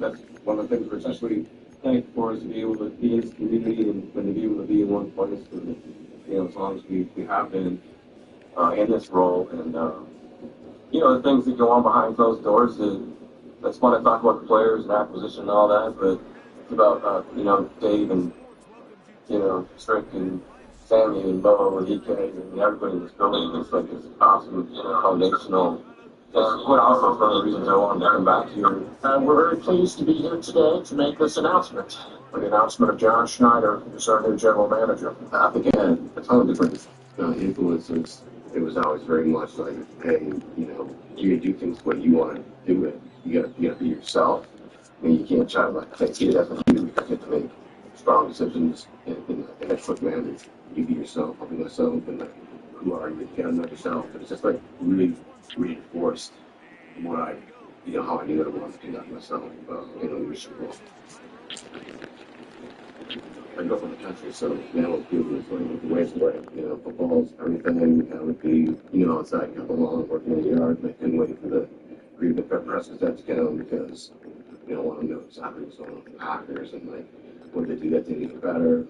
that's one of the things we're especially thankful for is to be able to be in this community and to be able to be in one place for as long as we have been in this role and the things that go on behind closed doors. That's fun to talk about the players and acquisition and all that, but it's about Dave and Strick and Sammy and Bo and EK and everybody in this building. It's like this awesome foundational. That's what also one of the reasons I wanted to come back here. We're very pleased to be here today to make this announcement. The announcement of John Schneider as our new general manager. Again, a ton of different influences. It was always very much like, hey, you do things the way you want to do it. You gotta be yourself. I mean, you can't try to take it as a you because you have to make strong decisions in that quick manner. You be yourself, I'll be myself, and who are you? You gotta know yourself. But it's just really reinforced what how I knew that I wanted to do that myself in a leadership role. I grew up in the country, so now people is like the ways away. Footballs, everything. I would be, outside, come along, working in the yard, and I couldn't wait for the read the presses that to come because I want to know exactly what's going on with the Packers and what they do that they do better,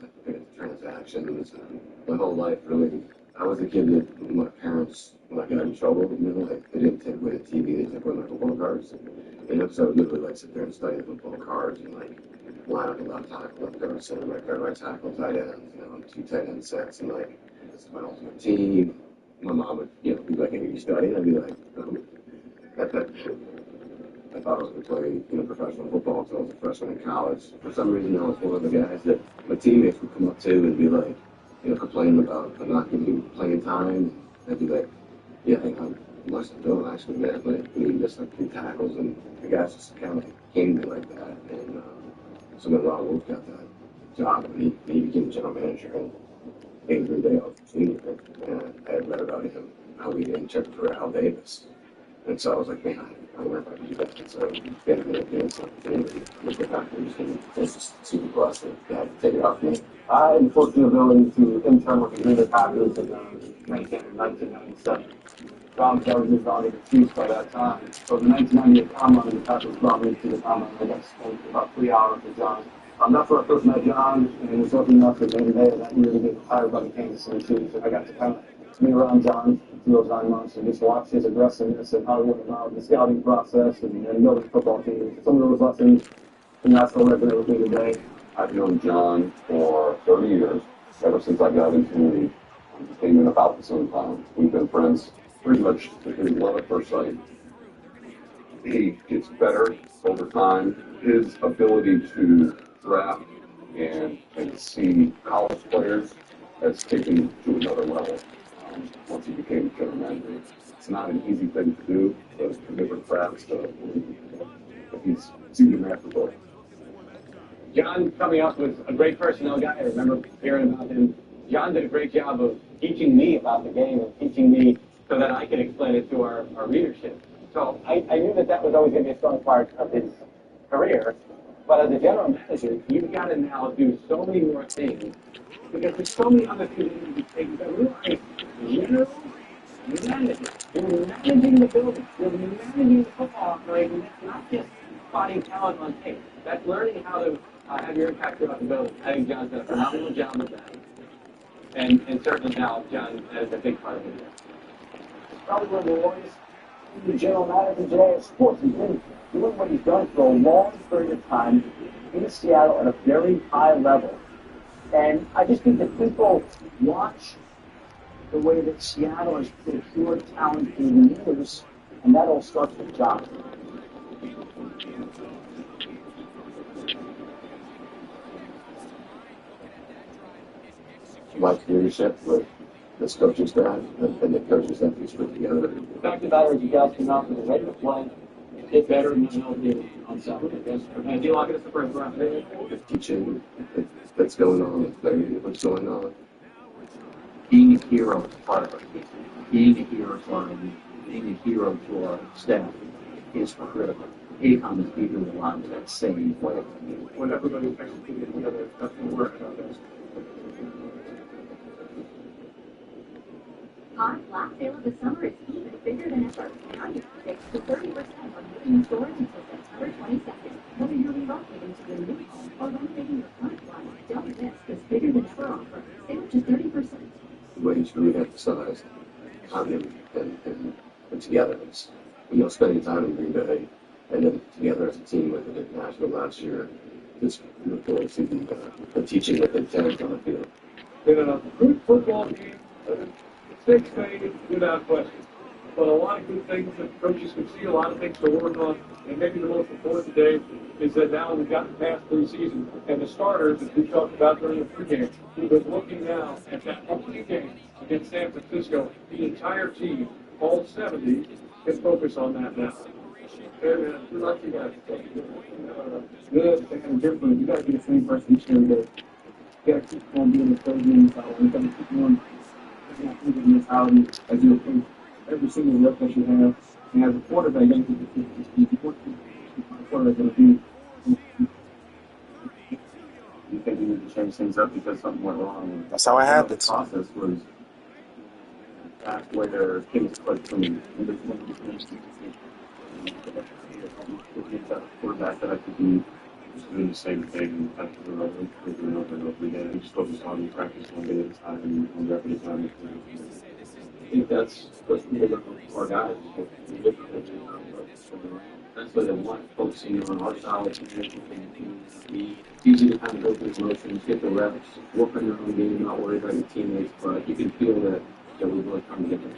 transactions. My whole life, really, I was a kid that my parents, when I got in trouble, they didn't take away the TV, they took away my football cards. So I would literally sit there and study the football cards and line up a left tackle, left guard, center, right tackle, tight ends, and 2 tight end sets, and this is my ultimate team. My mom would, be like, "Hey, you studying?" I'd be like, I thought I was going to play, professional football until I was a freshman in college. For some reason, I was one of the guys that my teammates would come up to and be like, complaining about not giving playing time. I'd be like, yeah, I think I must have done actually, man. We missed 2 tackles, and the guys just kind of came to me like that. And so when Ron Wolf got that job, and he became general manager, and Avery Dale, senior, and I had read about him, how he didn't check for Al Davis. And so I was like, man, I wonder if I could do that. And so getting some opportunity with the Packers, and it's just super blessed to have to take it off me. I had the fortunate ability to intern with the Green Bay Packers in 1997. Ron Kelly was already deceased by that time. So the 1998 combine, the Packers brought me to the combine. I got spent about 3 hours with John. That's where I first met John, and was lucky enough to Green Bay that year to get hired by the Kansas City Chiefs. So I got to kind of be around John through those 9 months and just watch his aggressiveness and how he went about the scouting process and building football teams. Some of those lessons, and that's what resonate with me today. I've known John for 30 years, ever since I got into the league. We came in about the same time. We've been friends pretty much in love at first sight. He gets better over time. His ability to draft and see college players has taken to another level once he became general manager. It's not an easy thing to do, but for different crafts, he's a masterful. John, coming up, was a great personnel guy. I remember hearing about him. John did a great job of teaching me about the game and teaching me so that I could explain it to our readership. So I knew that was always going to be a strong part of his career. But as a general manager, you've got to now do so many more things because there's so many other things that you take. You've got to realize you're managing. You're managing the building. You're managing the football operation. It's not just spotting talent on tape. That's learning how to have your impact throughout the building. I think John's done a phenomenal job with that. And certainly now, John is a big part of it. Probably one of the longest general manager today of sports. He's been doing what he's done for a long period of time in Seattle at a very high level. And I just think that people watch the way that Seattle has procured talent through the years, and that all starts with John. Mike's leadership with this coaching staff and the coaches that he's put together. The fact of the matter is you guys came out with a ready to play, get better, and then healthy on Saturday. And D-Lock is the first round today. The teaching that's going on, what's going on. Being a hero is part of our team. Being a hero to our being a hero to our staff is critical. Acom is people a lot of that same way. When everybody executed together, that's the work out there. Our flash sale of the summer is even bigger than ever. Now you can save to 30% on moving stores until September 22nd. Whether you're profit into your new home or renovating your current one, don't miss this bigger than ever offer. Save up to 30%. What he's really emphasized on him and togetherness. Spending time in Green Bay and then together as a team with it at Nashville last year, just look forward to the teaching with intent on the field. In a good football game, mistakes made without question. But a lot of good things that coaches can see, a lot of things to work on. And maybe the most important today is that now we've gotten past preseason. And the starters, as we talked about during the pregame, we've been looking now at that opening game against San Francisco. The entire team, all 70, can focus on that now. And we like you guys. Good and different. You got to be the same person each year. You got to keep on being the third mentality. You got to keep on having the mentality as you approach every single rep that you have. And as a quarterback, you got to keep the quarterback going to be. You think you need to change things up because something went wrong? That's how it happens. The process was back where things clicked from in between. Quarterback that I could be just doing the same thing over and over and over again. Just focus on practice one day at a time, one rep at a time. I think that's what's really our guys. That's what they want, focusing on our style of position. It's easy to kind of go through the motions, get the reps, work on your own game, not worry about your teammates, but you can feel that we really come together.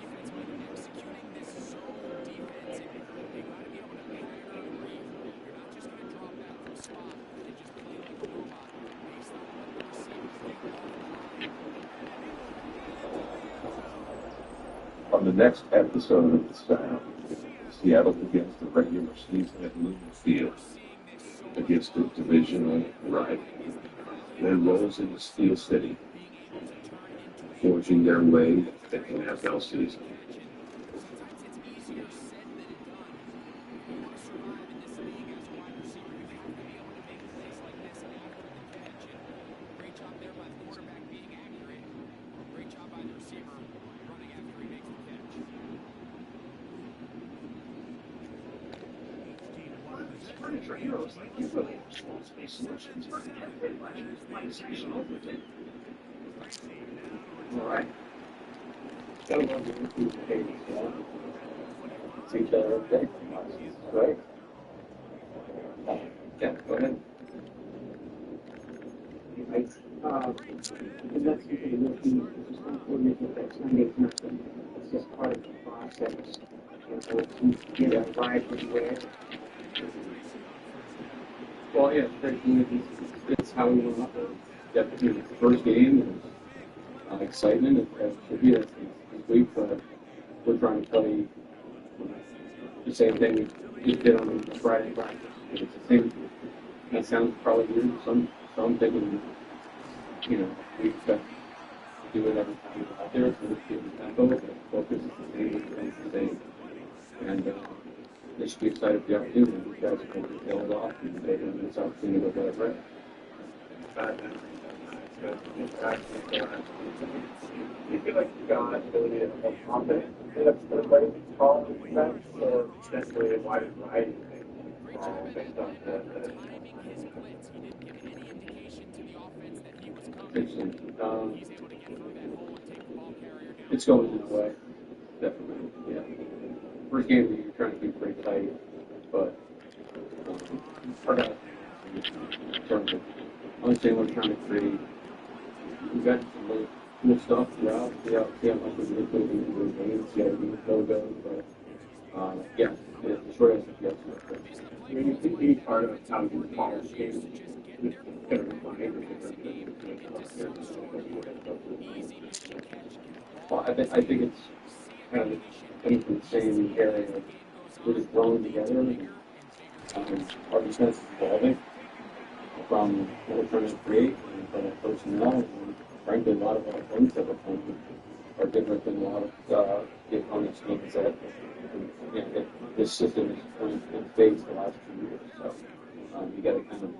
On the next episode of The Sound, Seattle begins the regular season at Lumen Field against a divisional rival, then rolls into Steel City, forging their way to the NFL season. Furniture heroes like you really have small space solutions for every budget, like Section Overton. All right. Gotta go to the page, see each other every day, right? Yeah, go ahead. The next thing will be just going to coordinate with that Sunday nothing. It's just part of the process. And so it's get a ride with where. Well, yeah, it's very good. It's how we want to definitely the first game is excitement. It should be this week, but we're trying to play the same thing we did on Friday practice. It's the same. That sounds probably weird. Some thinking, we expect to do it every time we're out there. So let's get the tempo, but focus is the same, it's the same. And they should be excited for the opportunity. These guys are going to get tails off and they're going to get this opportunity to go play right. Do you feel like you've got an ability to feel confident enough to play call defense or potentially a wide variety based on It's going in the way, definitely. Yeah. First game of the year, you're trying to be pretty tight, but our guys, in terms of understanding what we're trying to create, we've got some really cool stuff throughout. See how much we can put into the game, see how we can logo, but yeah, the short answer is yes. I mean, you think any part of how you follow the game is going to refine Well, I think it's kind of coming from the same area. We're just growing together. And, our defense is evolving from what we're trying to create and from our personnel. And frankly, a lot of our things that we're playing are different than a lot of the opponent's teams that this system is going to face the last 2 years. So you got to kind of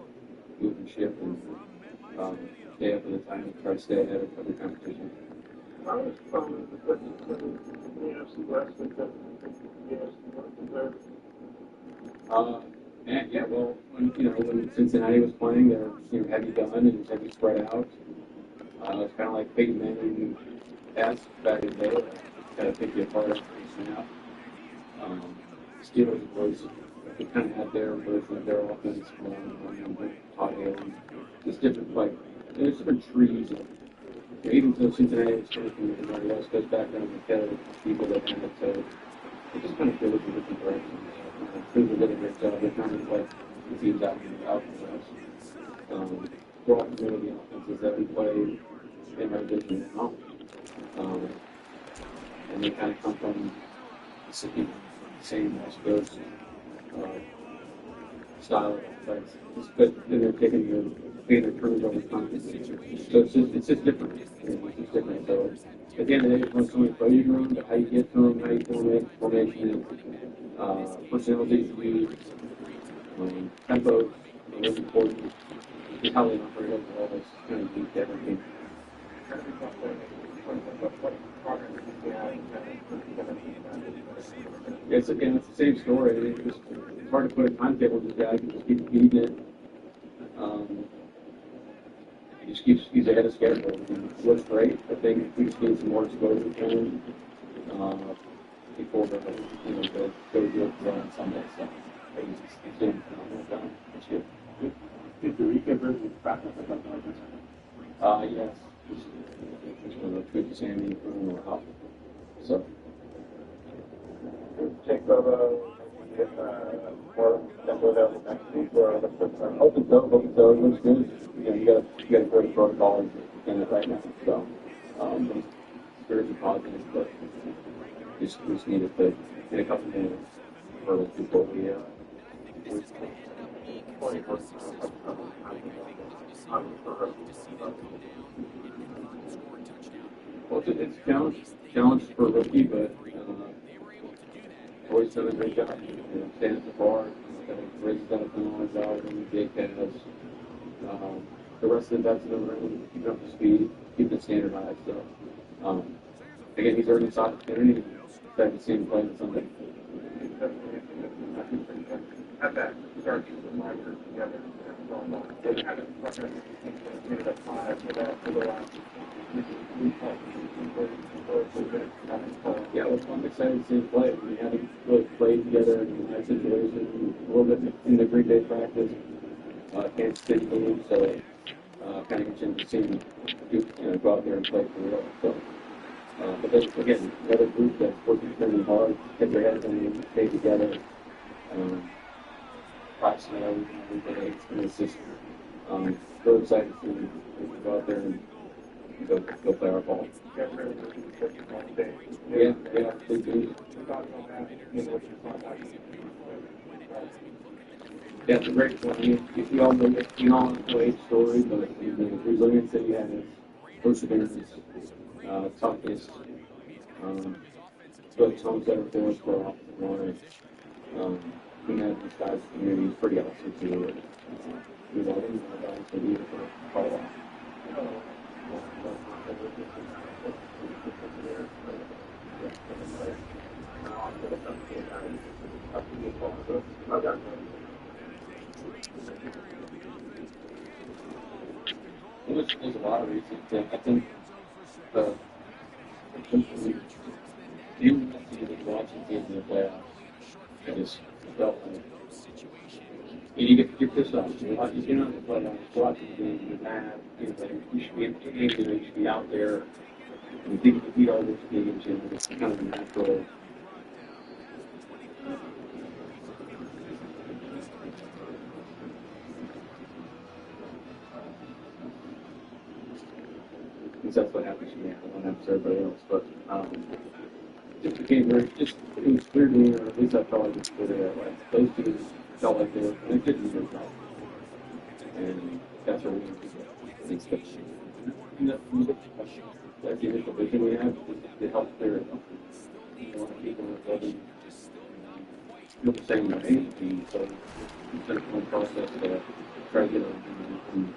move and shift and stay up at the time and try to stay ahead of every competition. How is the NFC West with the NFC North compared? And yeah, well, when Cincinnati was playing, they're heavy gun and heavy spread out. It's kind of like Peyton Manning esque back in the day, kind of pick you apart after the snap. Steelers was they kind of had their version of their offense from Todd Haley. Just different, like there's different trees. Even though Cincinnati was coming from everybody else goes back down the head of people that had it, so it just kind of goes in different directions. Cleveland did a great job. They're trying to like the teams out for us. We're all familiar with the offenses that we play in our division now. And they kind of come from the same West Coast style of offense. But then they're taking their turns over time. So it's just different. It's just different. So at the end of the day, it's when somebody throws you around, but how you get to them, how you formation, personnel that you use, tempo, what's important, just how they operate overall. It's kind of unique to every team. It's again, it's the same story. It's hard to put a timetable on this guy. You can just keep feeding it. He just he's ahead of schedule. He looks great. I think we just need some more exposure to him before the go good on Sunday. So he's doing a phenomenal job. It's good. Did the weekend practice or something like this? Yes. Just for the good Sammy or help. So. Check over more tempo next week or the first time. Hoping so. It looks good. You got a great protocol in it right now. So, spirits are positive, but we just needed to get a couple minutes before we well, it's a challenge for a rookie, but always done a great job. Stands the bar, raises that up and on out, and Jake has the rest of the vets in the room, keeping up the speed, keeping the standard high. So, again, he's earned this opportunity. Excited to see him play on Sunday. Had that start to the marker together. They had it made a five for that for the last. Yeah, I'm excited to see him play. We haven't really played together in that situation. A little bit in the Green Bay practice, Kansas City game, so kind of gets into seeing him go out there and play for real. So, but then again, another group that's working really hard, get their heads in, stay together. Practice every day, and it's just really excited to see him go out there and go play our ball. Yeah, they do. Yeah, it's a great one. We all know the story, but the resilience that he has, perseverance, toughness, good tones that are for us for offensive line. We have these guys in the community is pretty awesome too. We love him, and our guys are here for quite a while. There's a lot of reasons. I think you watching teams in the playoffs, I just felt like you get pissed off. You're not in the playoffs, watching the game, you're mad. You should be angry. You should be out there. You think you can beat all those games, it's kind of a natural. Because that's what happens to me. I don't have to everybody else, but it became it was clear to me, or at least I felt like it was clear that like those two felt like they couldn't do their job, and that's what we that's the initial vision we have to help clear it up. A lot of people that doesn't feel the same way, and so it's been a fun process to try to get them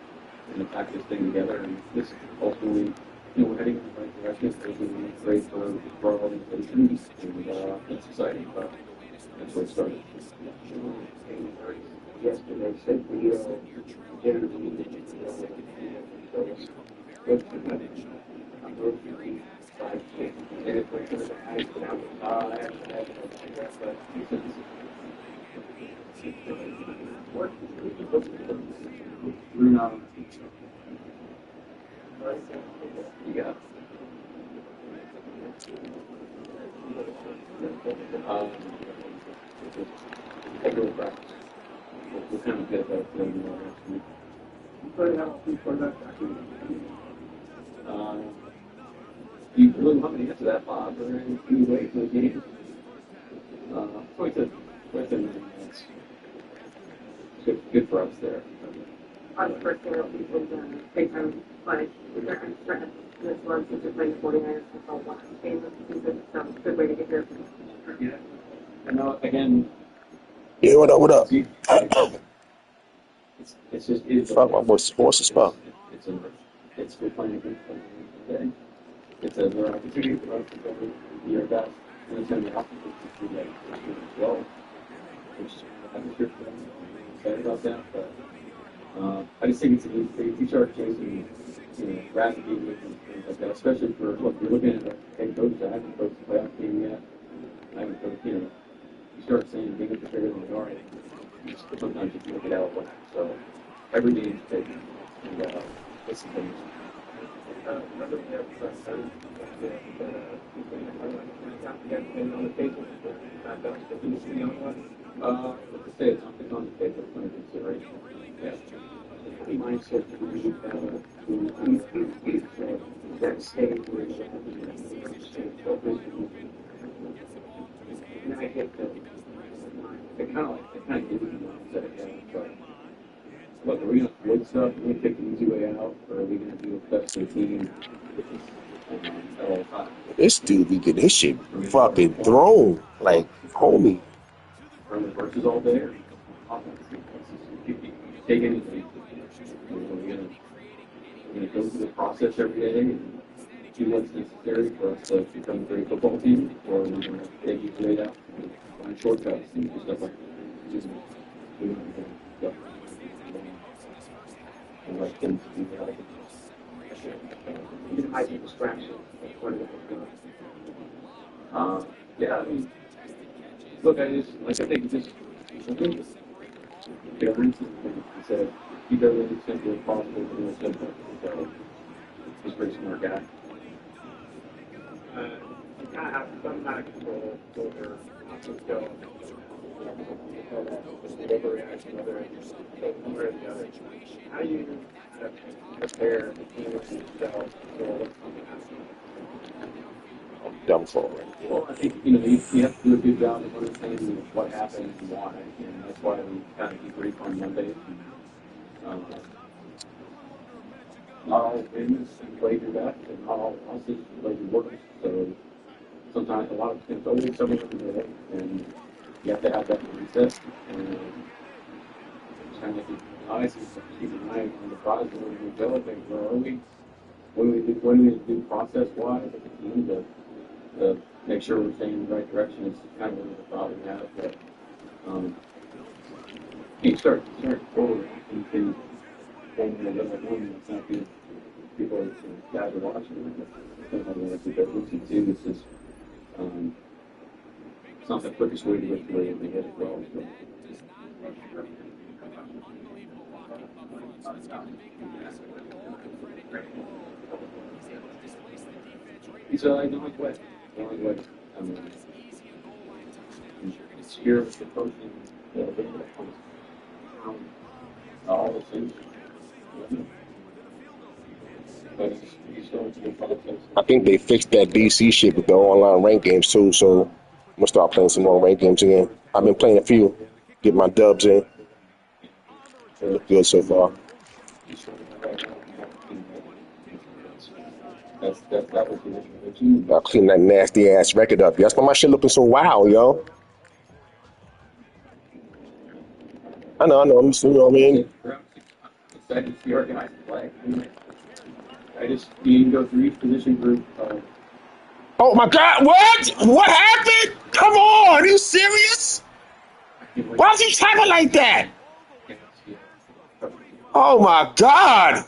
and attack this thing together, and this ultimately, we're heading in the right direction. It's going to be great for our organization, and it's exciting, but that's where it started. Bruno. Yeah. Federal practice. We're kind of good at that thing. You really want me to answer that, Bob? Or any way to the game? 27 minutes. Good for us there. Our first game of these was big time play. They're extra. This was just playing 49ers for the last game of the season, so good way to get here. Yeah. I know, again. Yeah, what up, what up? It's just. Fuck, my boy Sports is fuck. It's we're playing against them today. It's a rare opportunity for us to go to your best. And it's going to be awesome to do that as well. Which I'm sure I'm excited about that. But I just think it's you start chasing, rapidly and things like that, especially for look, you're looking at a head coach that hasn't coached the playoff game yet. I haven't coached, you start saying big up the bigger than they are. Sometimes you can look it out of whack. So every game is big. And it's the thing. It's on the table for consideration. Yeah. Mindset to lead that state where you have to stay focused. And I get that. It kind of gives you mindset again. But look, are we going to avoid stuff? Are we going to take the easy way out? Or are we going to do the best for the team? At all times? This dude be getting his shit fucking thrown. Like, homie. Run the verses all day or offense? You take anything. We're going to go through the process every day and do what's necessary for us to become a great football team, or we're going to take each way out and find shortcuts and do stuff like that. Just doing stuff. And let things do that. Even hide distractions. Yeah, I mean, look, I think just difference and said keep everything as simple as possible to do it simple. So he's a pretty smart guy. You kind of have some kind of control over options go. Overreaction, whether it's one or the other. How do you prepare the team and yourself for what's coming after? Dumb for it. Well, I think you have to do a good job of understanding what happened and why, and that's why we kind of debrief on Monday. Not all wins and played your best, and not all losses played your worst. So sometimes a lot of things always something to do, and you have to have that mindset. And it's kind of nice and keep an eye on the prize when we go. Think, where are we? What do we do process-wise as a team to make sure we're staying in the right direction? It's kind of the thought we have. But you start forward and things it's not good. People guys are watching. It's too. It's just it's not the quickest way to get to where they get as well. So I don't like what. Here with the coaching, all the things. But he's going to the process. I think they fixed that BC shit with the online rank games too, so I'm gonna start playing some more rank games again. I've been playing a few, get my dubs in. They look good so far. That was the issue. I'll clean that nasty ass record up. That's why my shit looking so wild, yo. I know, I'm just, you know what I mean? Excited to see our guys play. You can go through each position group. Oh my God, what? What happened? Come on, are you serious? Why is he tapping like that? Oh my God!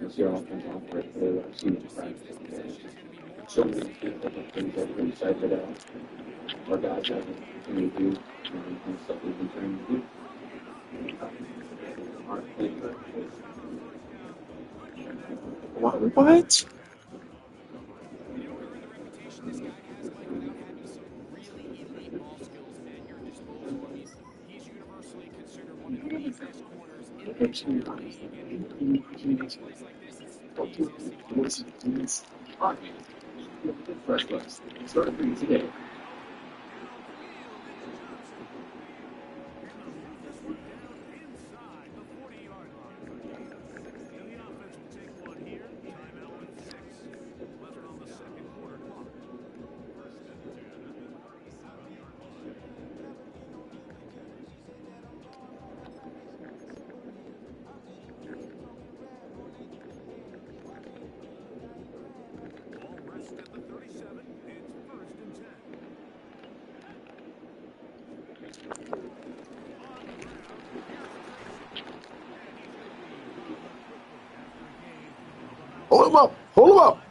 It's your offense operate today. I've seen it practice today. So many things that are excited out. Our guys have an opportunity to do and stuff we've been trying to do. What? Fresh looks. Started for you today. Hold him up! Hold him up!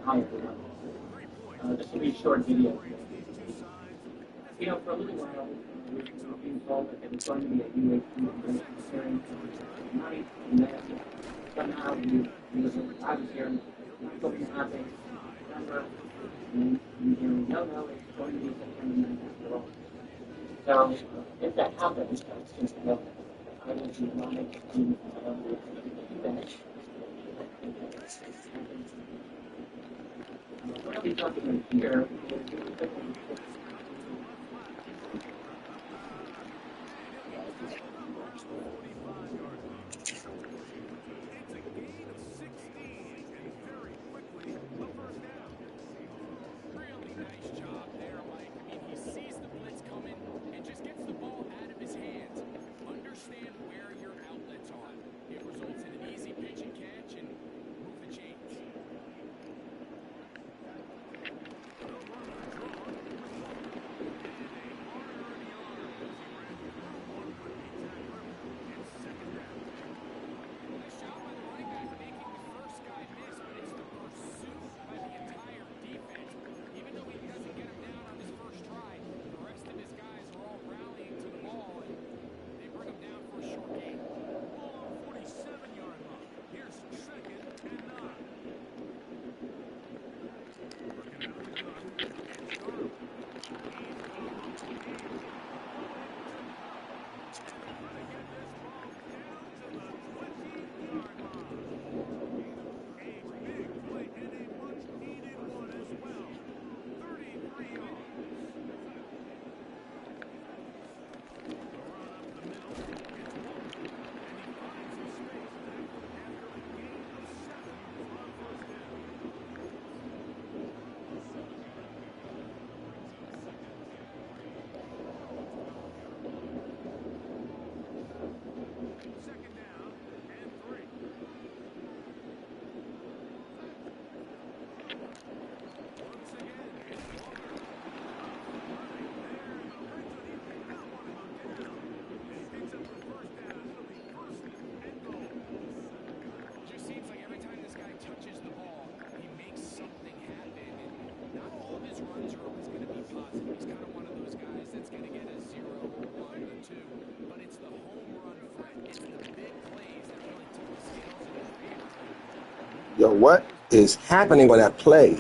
Hi, everyone. This will be a short video. You know, for a little while, we were being told that there was going to be a UAP convention hearing tonight, and then somehow I was hearing something happening in September, and we hearing, no, it's going to be September 9th after all. So, if that happens, that's just no. I will be honored to do that. What I'll be talking about here is Yo, what is happening on that play?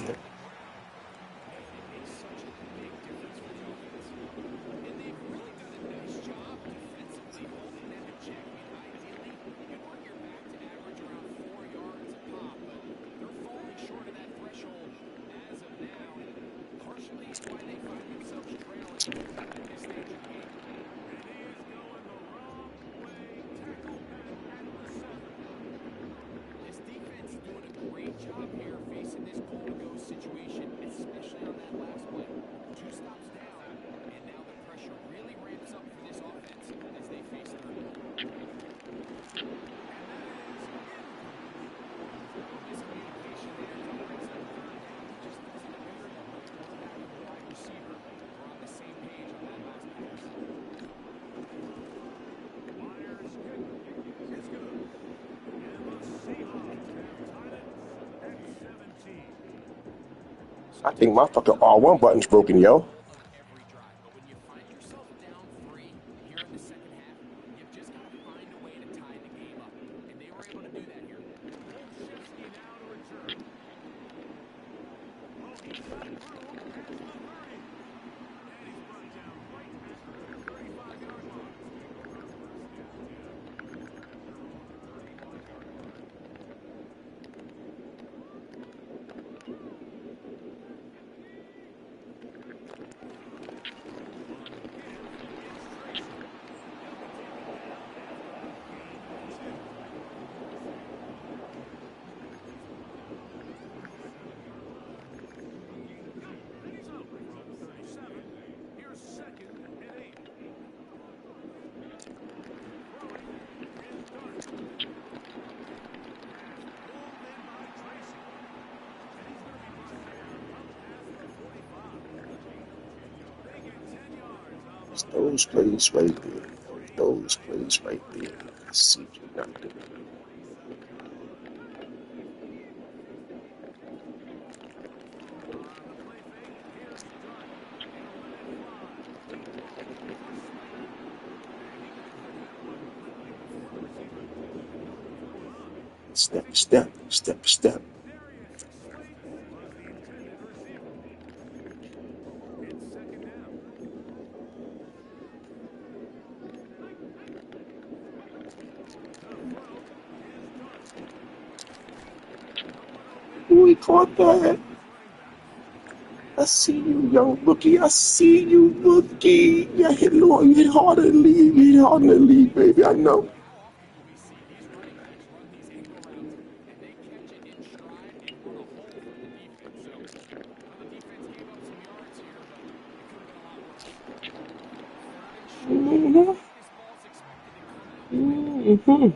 I think my fucking R1 button's broken, yo. It's those plays right there. Those plays right there. See what you got to do. Step, step, step, step. Ooh, he caught that. I see you, young rookie. I see you, rookie. You hit low. You hit harder than league. You hit harder than league, baby. I know. Mm-hmm. Mm-hmm.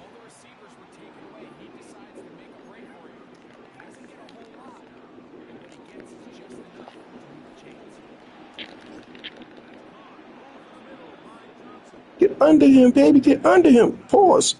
Get under him, baby. Get under him. Pause.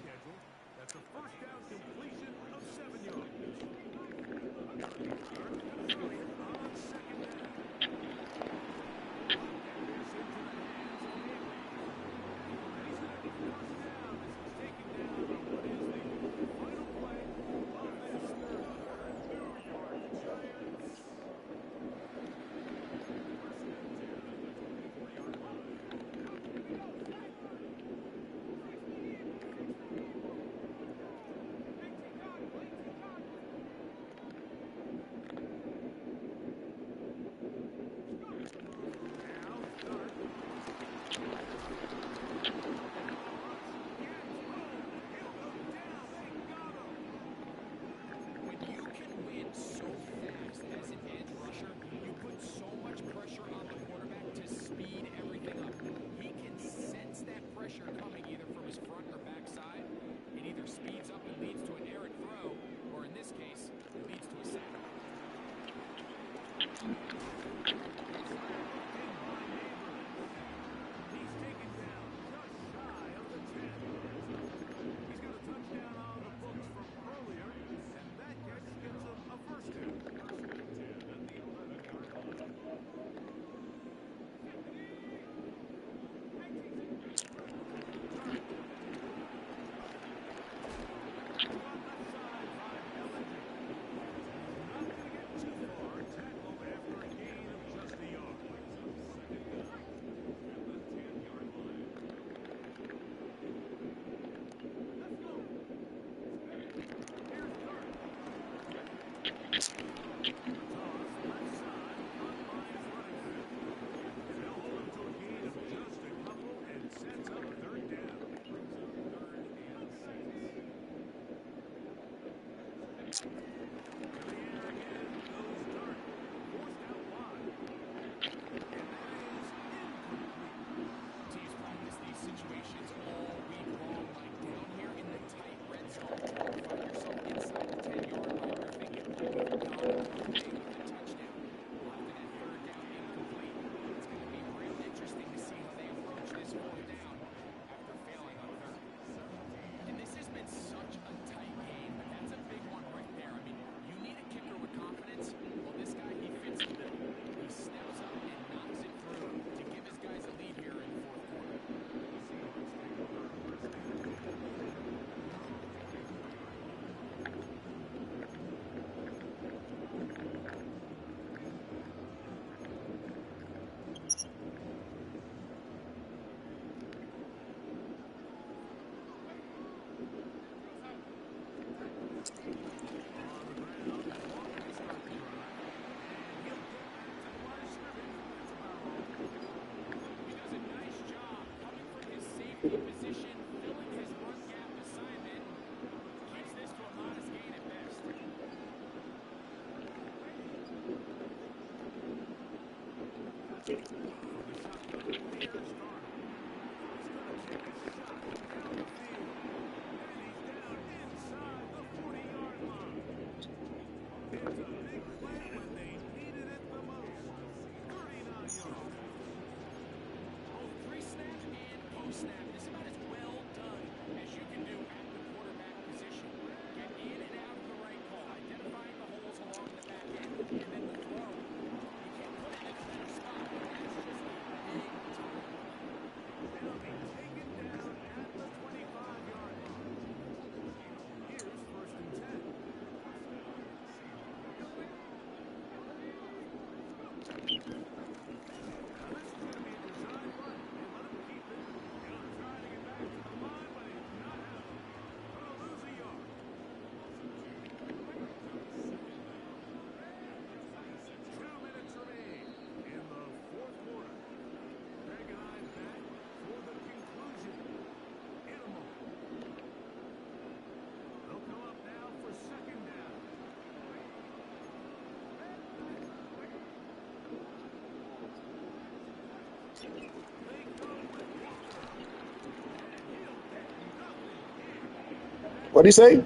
What'd he say?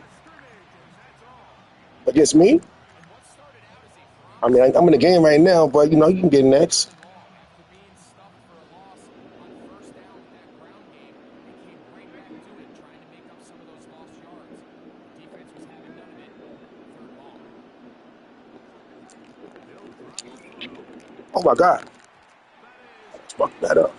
Against me? I mean, I'm in the game right now, but you know, you can get next. Oh my God. Fuck that up.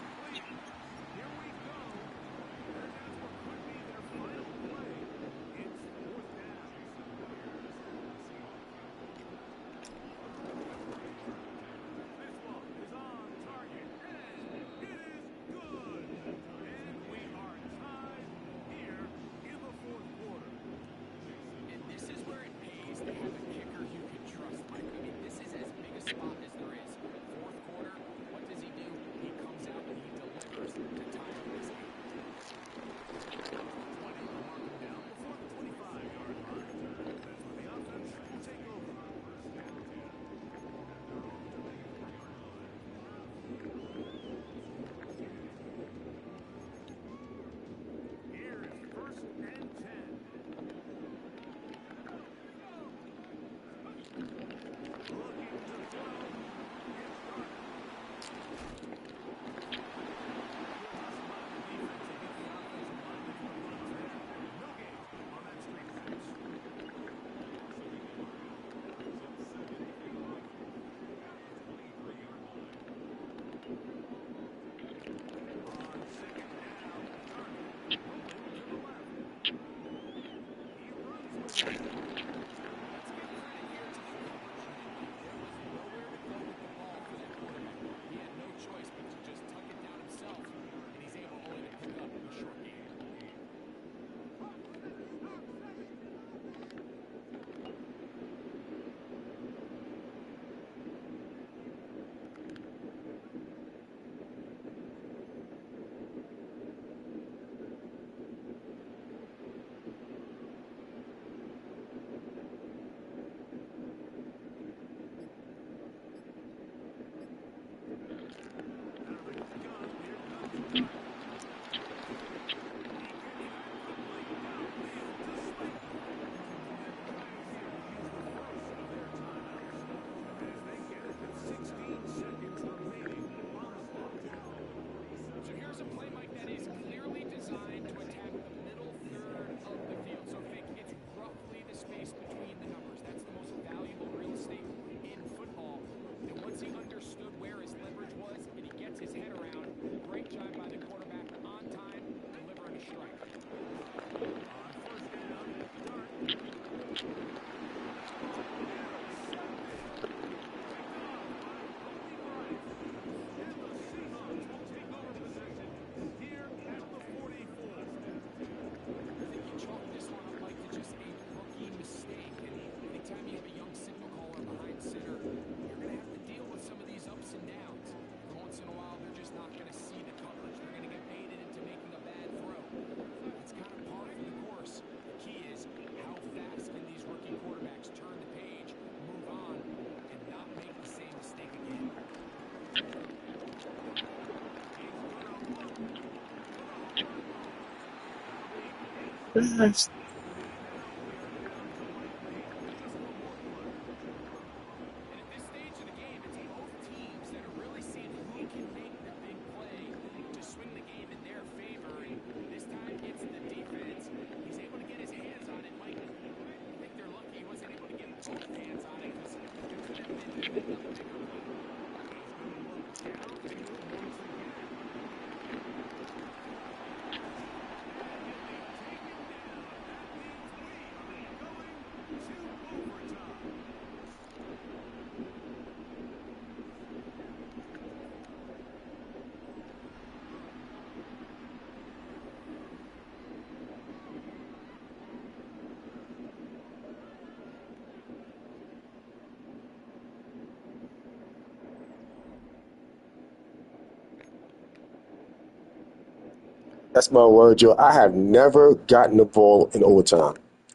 That's my word, Joe. I have never gotten the ball in overtime.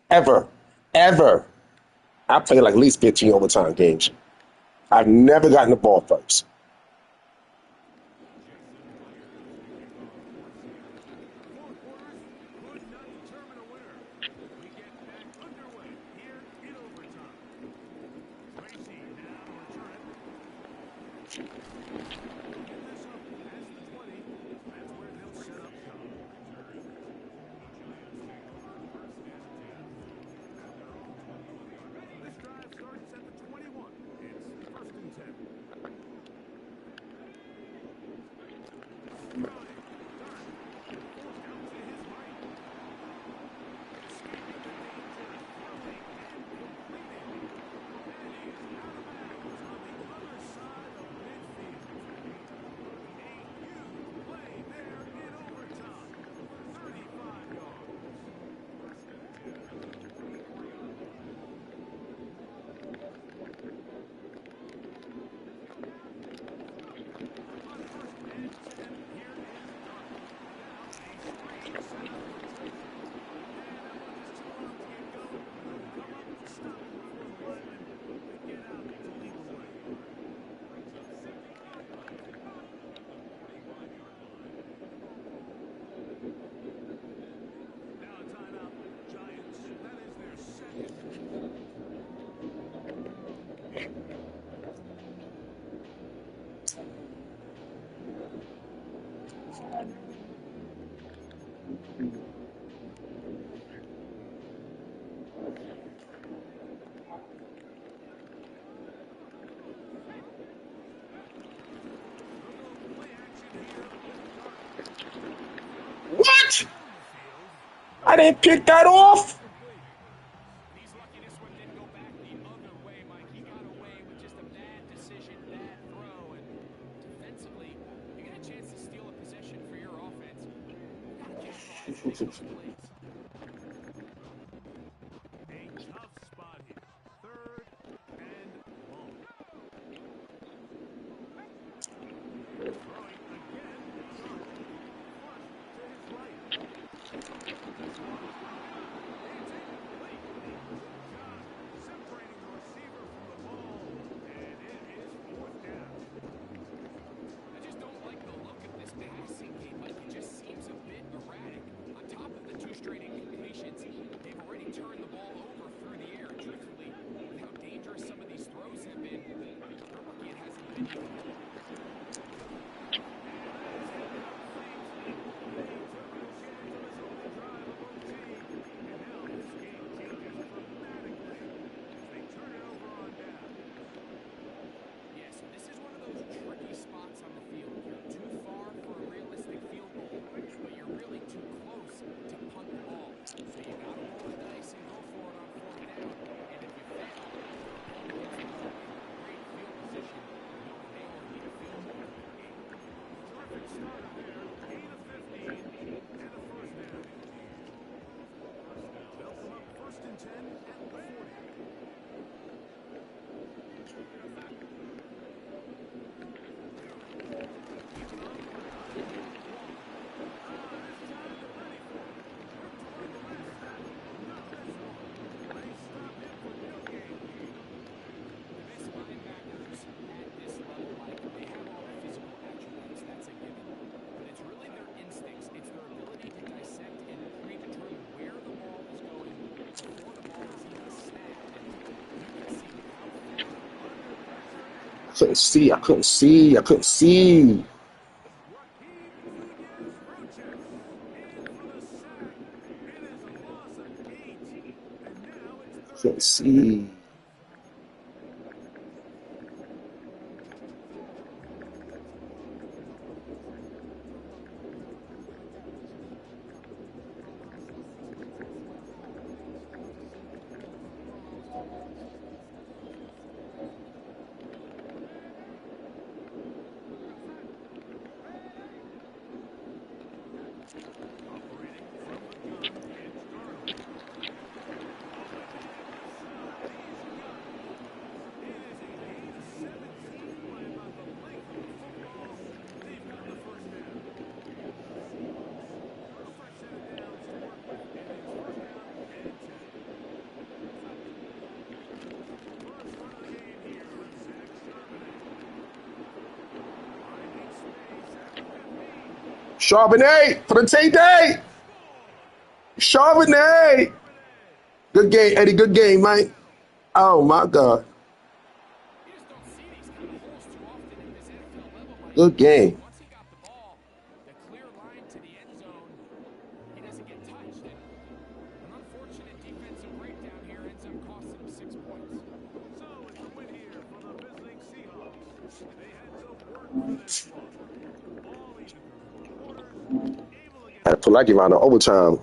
Ever. Ever. I played like at least 15 overtime games. I've never gotten the ball first. What? I didn't pick that off. Couldn't see. I couldn't see. I couldn't see. Couldn't see. Charbonnet for the Tay-Day. Charbonnet. Good game, Eddie. Good game, man. Oh, my God. Good game. Had to pull that game out of overtime.